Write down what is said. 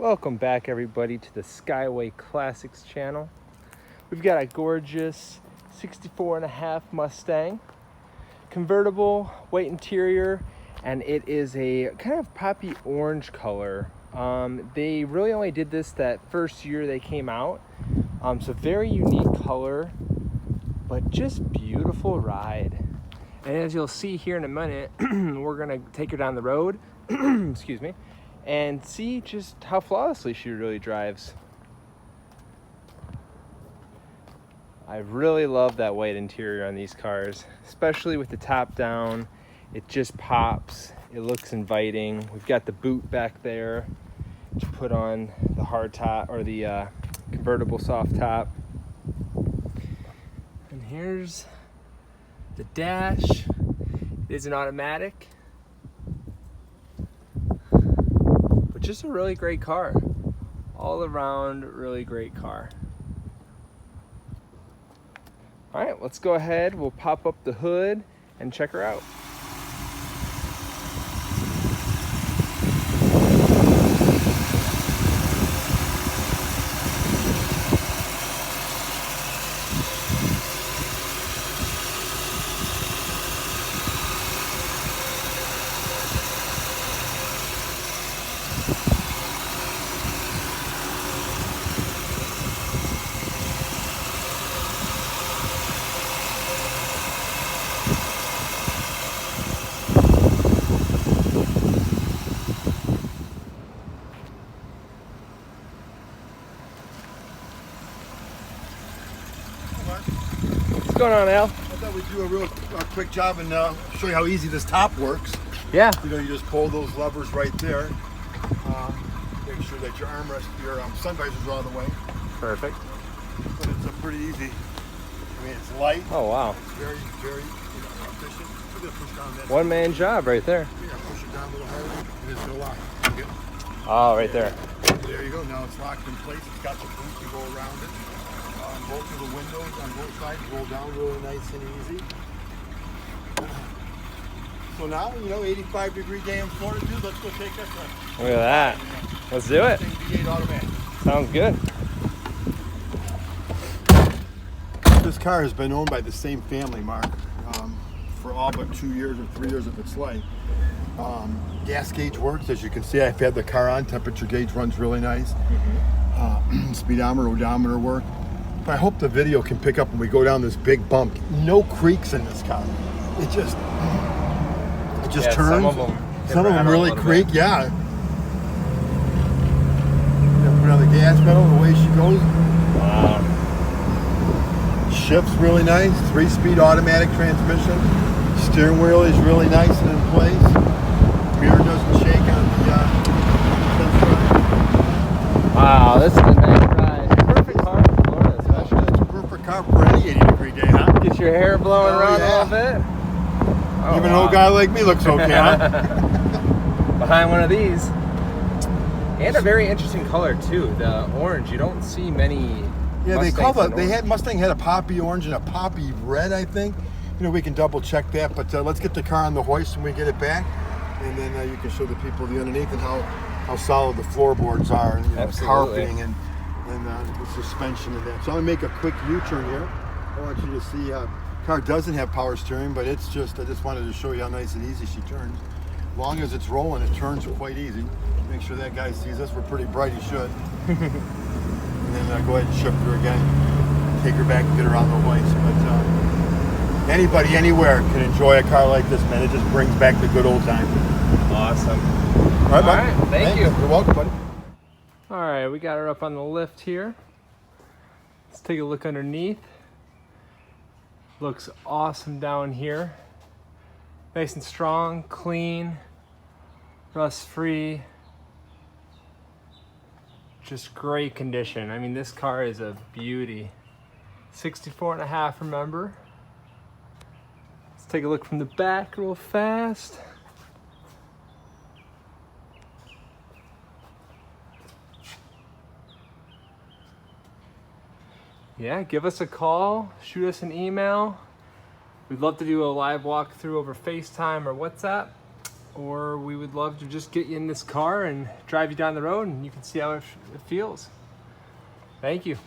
Welcome back everybody to the Skyway Classics channel. We've got a gorgeous 64.5 Mustang convertible, white interior, and it is a kind of poppy orange color. They really only did this that first year they came out. So very unique color, but just beautiful ride. And as you'll see here in a minute, we're gonna take her down the road, excuse me, and see just how flawlessly she really drives. I really love that white interior on these cars, especially with the top down. It just pops. It looks inviting. We've got the boot back there to put on the hard top or the convertible soft top. And here's the dash. It is an automatic. But just a really great car. All around, really great car. All right, let's go ahead. We'll pop up the hood and check her out. What's going on, Al? I thought we'd do a real quick job and show you how easy this top works. Yeah. You know, you just pull those levers right there. Make sure that your armrest, your sun visors are out of the way. Perfect. But it's a pretty easy. I mean, it's light. Oh, wow. It's very, very efficient. We're gonna push down that. One-man job right there. Yeah, push it down a little harder. And it's gonna lock. Okay. Oh, right there. There you go. Now it's locked in place. It's got the boot to go around it. Both of the windows on both sides roll down really nice and easy. So now, you know, 85-degree day in Florida, dude. Let's go take that car. Look at that. Let's do it. V8 automatic. Sounds good. This car has been owned by the same family, Mark, for all but 2 years or 3 years of its life. Gas gauge works. As you can see, I've had the car on. Temperature gauge runs really nice. Speedometer, odometer work. But I hope the video can pick up when we go down this big bump. No creaks in this car. It just Yeah, turns. Some of them really creak. Bit. Yeah. Put on the gas pedal. Away she goes. Wow. Shifts really nice. 3-speed automatic transmission. Steering wheel is really nice and in place. Mirror doesn't shake on the Wow, this is a nice ride. Perfect car for Florida, especially. It's a perfect car for any 80-degree day, huh? Get your hair blowing around a little bit. Oh, even an old guy like me looks okay, huh? Behind one of these. And a very interesting color too. The orange. You don't see many. Yeah, Mustangs they call in orange. Mustang had a poppy orange and a poppy red, I think. You know, we can double check that, but let's get the car on the hoist when we get it back, and then you can show the people the underneath and how solid the floorboards are, and the carpeting and the suspension and that. So I'm gonna make a quick U-turn here. I want you to see the car doesn't have power steering, but it's just, I just wanted to show you how nice and easy she turns. As long as it's rolling, it turns quite easy. Make sure that guy sees us. We're pretty bright, he should. And then go ahead and shift her again. Take her back and get her on the hoist. But anybody, anywhere can enjoy a car like this, man. It just brings back the good old time. Awesome. All right, thank you. You're welcome, buddy. All right, we got her up on the lift here. Let's take a look underneath. Looks awesome down here. Nice and strong, clean, rust-free. Just great condition. I mean, this car is a beauty. 64.5, remember? Let's take a look from the back real fast. Yeah, give us a call, shoot us an email. We'd love to do a live walkthrough over FaceTime or WhatsApp. or we would love to just get you in this car and drive you down the road and you can see how it feels. Thank you.